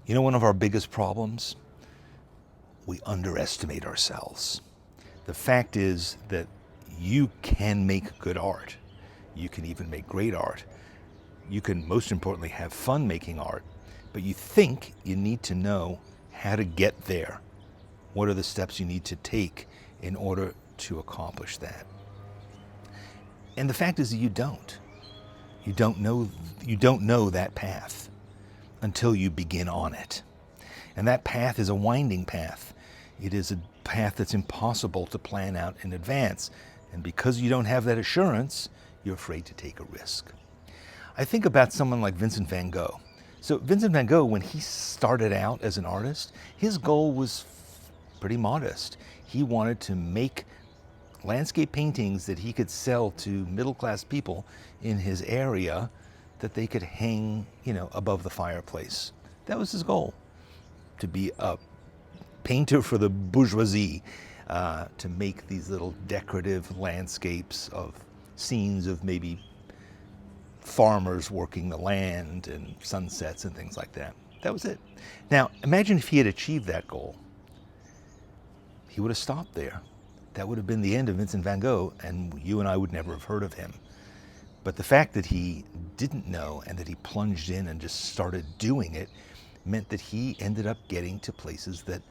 You know, one of our biggest problems? We underestimate ourselves. The fact is that you can make good art. You can even make great art. You can, most importantly, have fun making art. But you think you need to know how to get there. What are the steps you need to take in order to accomplish that? And the fact is that you don't. You don't know that path until you begin on it. And that path is a winding path. It is a path that's impossible to plan out in advance. And because you don't have that assurance, you're afraid to take a risk. I think about someone like Vincent van Gogh. So Vincent van Gogh, when he started out as an artist, his goal was pretty modest. He wanted to make landscape paintings that he could sell to middle-class people in his area that they could hang, above the fireplace. That was his goal, to be a painter for the bourgeoisie, to make these little decorative landscapes of scenes of maybe farmers working the land and sunsets and things like that. That was it. Now, imagine if he had achieved that goal. He would have stopped there. That would have been the end of Vincent van Gogh, and you and I would never have heard of him. But the fact that he didn't know and that he plunged in and just started doing it meant that he ended up getting to places that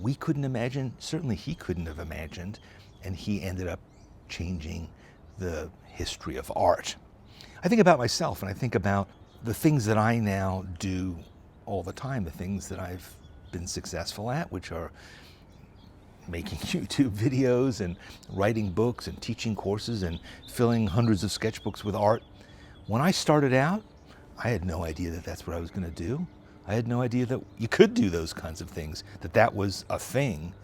we couldn't imagine, certainly he couldn't have imagined, and he ended up changing the history of art. I think about myself, and I think about the things that I now do all the time, the things that I've been successful at, which are making YouTube videos and writing books and teaching courses and filling hundreds of sketchbooks with art. When I started out, I had no idea that that's what I was going to do. I had no idea that you could do those kinds of things, that was a thing.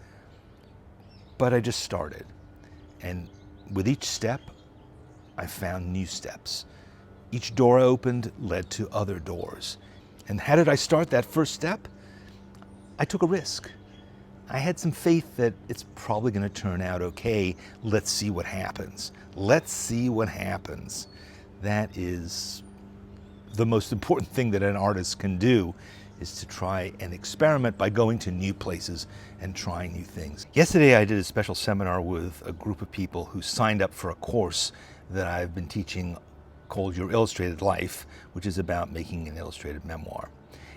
But I just started. And with each step, I found new steps. Each door I opened led to other doors. And how did I start that first step? I took a risk. I had some faith that it's probably going to turn out okay. Let's see what happens. Let's see what happens. That is the most important thing that an artist can do, is to try and experiment by going to new places and trying new things. Yesterday I did a special seminar with a group of people who signed up for a course that I've been teaching called Your Illustrated Life, which is about making an illustrated memoir.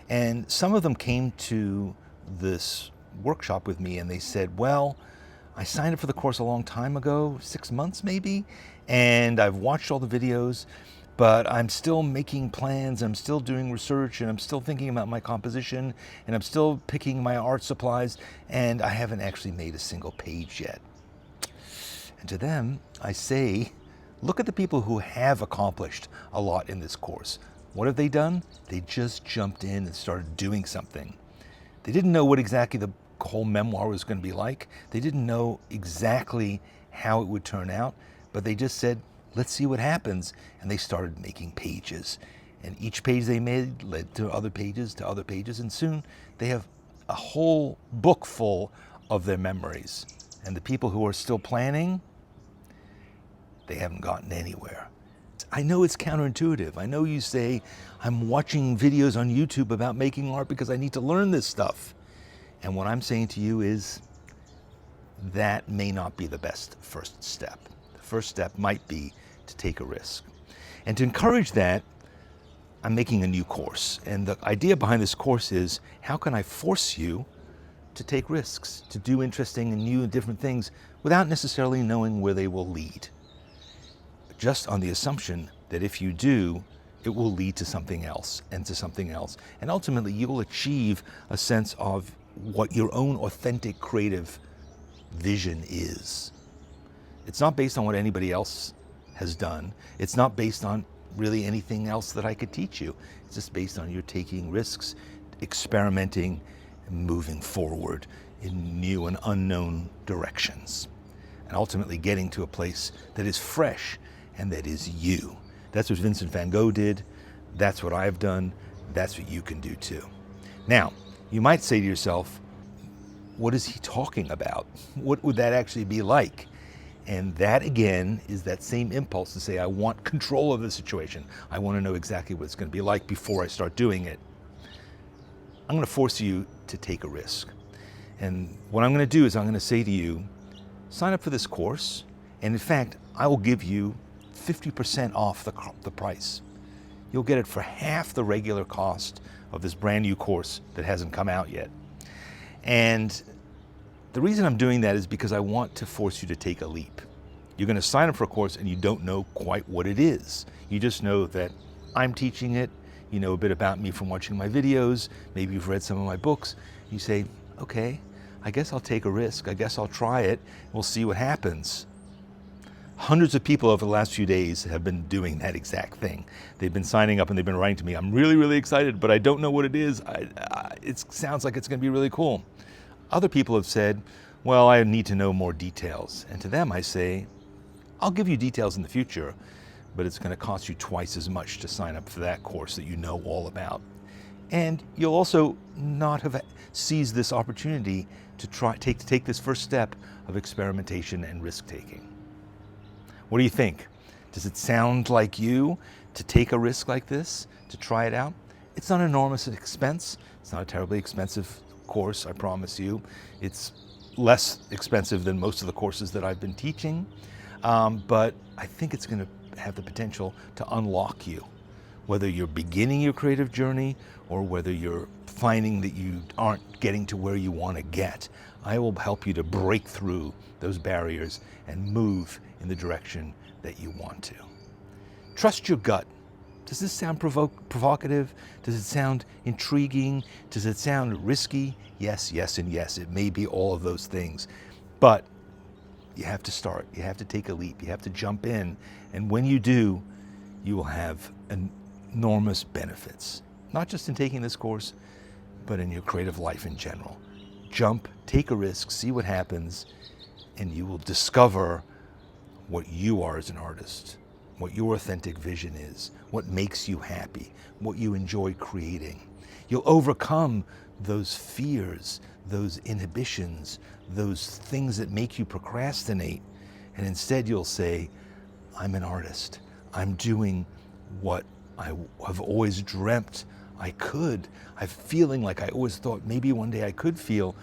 And some of them came to this workshop with me and they said, well, I signed up for the course a long time ago, 6 months maybe, and I've watched all the videos, but I'm still making plans, I'm still doing research, and I'm still thinking about my composition, and I'm still picking my art supplies, and I haven't actually made a single page yet. And to them, I say, look at the people who have accomplished a lot in this course. What have they done? They just jumped in and started doing something. They didn't know what exactly the whole memoir was going to be like. They didn't know exactly how it would turn out, but they just said, let's see what happens. And they started making pages. And each page they made led to other pages, and soon they have a whole book full of their memories. And the people who are still planning, they haven't gotten anywhere. I know it's counterintuitive. I know you say, I'm watching videos on YouTube about making art because I need to learn this stuff. And what I'm saying to you is, that may not be the best first step. The first step might be to take a risk. And to encourage that, I'm making a new course. And the idea behind this course is, how can I force you to take risks, to do interesting and new and different things without necessarily knowing where they will lead? Just on the assumption that if you do, it will lead to something else and to something else. And ultimately, you will achieve a sense of what your own authentic creative vision is. It's not based on what anybody else has done. It's not based on really anything else that I could teach you. It's just based on your taking risks, experimenting, and moving forward in new and unknown directions. And ultimately getting to a place that is fresh and that is you. That's what Vincent van Gogh did. That's what I've done. That's what you can do too. Now, you might say to yourself, what is he talking about? What would that actually be like? And that, again, is that same impulse to say, I want control of the situation. I want to know exactly what it's going to be like before I start doing it. I'm going to force you to take a risk. And what I'm going to do is I'm going to say to you, sign up for this course, and in fact, I will give you 50% off the price. You'll get it for half the regular cost of this brand new course that hasn't come out yet. And the reason I'm doing that is because I want to force you to take a leap. You're going to sign up for a course and you don't know quite what it is. You just know that I'm teaching it. You know a bit about me from watching my videos. Maybe you've read some of my books. You say, okay, I guess I'll take a risk. I guess I'll try it. We'll see what happens. Hundreds of people over the last few days have been doing that exact thing. They've been signing up and they've been writing to me, I'm really, really excited, but I don't know what it is. It sounds like it's going to be really cool. Other people have said, well, I need to know more details. And to them I say, I'll give you details in the future, but it's going to cost you twice as much to sign up for that course that you know all about. And you'll also not have seized this opportunity to take this first step of experimentation and risk-taking. What do you think? Does it sound like you to take a risk like this, to try it out? It's not an enormous expense. It's not a terribly expensive course, I promise you. It's less expensive than most of the courses that I've been teaching, but I think it's going to have the potential to unlock you. Whether you're beginning your creative journey or whether you're finding that you aren't getting to where you want to get, I will help you to break through those barriers and move in the direction that you want to. Trust your gut. Does this sound provocative? Does it sound intriguing? Does it sound risky? Yes, yes, and yes. It may be all of those things. But you have to start. You have to take a leap. You have to jump in. And when you do, you will have enormous benefits. Not just in taking this course, but in your creative life in general. Jump, take a risk, see what happens, and you will discover what you are as an artist, what your authentic vision is, what makes you happy, what you enjoy creating. You'll overcome those fears, those inhibitions, those things that make you procrastinate, and instead you'll say, I'm an artist. I'm doing what I have always dreamt I could. I'm feeling like I always thought maybe one day I could feel,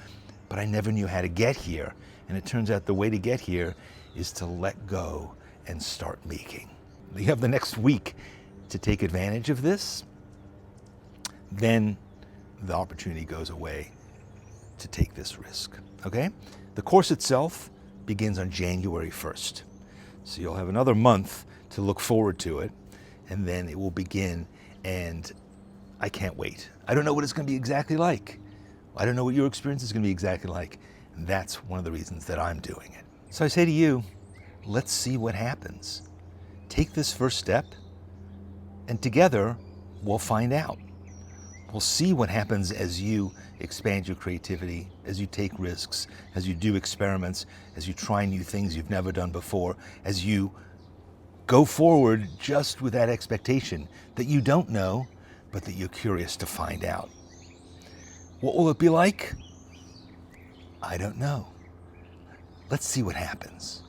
but I never knew how to get here. And it turns out the way to get here is to let go and start making. You have the next week to take advantage of this. Then the opportunity goes away to take this risk, okay? The course itself begins on January 1st. So you'll have another month to look forward to it, and then it will begin, and I can't wait. I don't know what it's going to be exactly like. I don't know what your experience is going to be exactly like. And that's one of the reasons that I'm doing it. So I say to you, let's see what happens. Take this first step, and together we'll find out. We'll see what happens as you expand your creativity, as you take risks, as you do experiments, as you try new things you've never done before, as you go forward just with that expectation that you don't know, but that you're curious to find out. What will it be like? I don't know. Let's see what happens.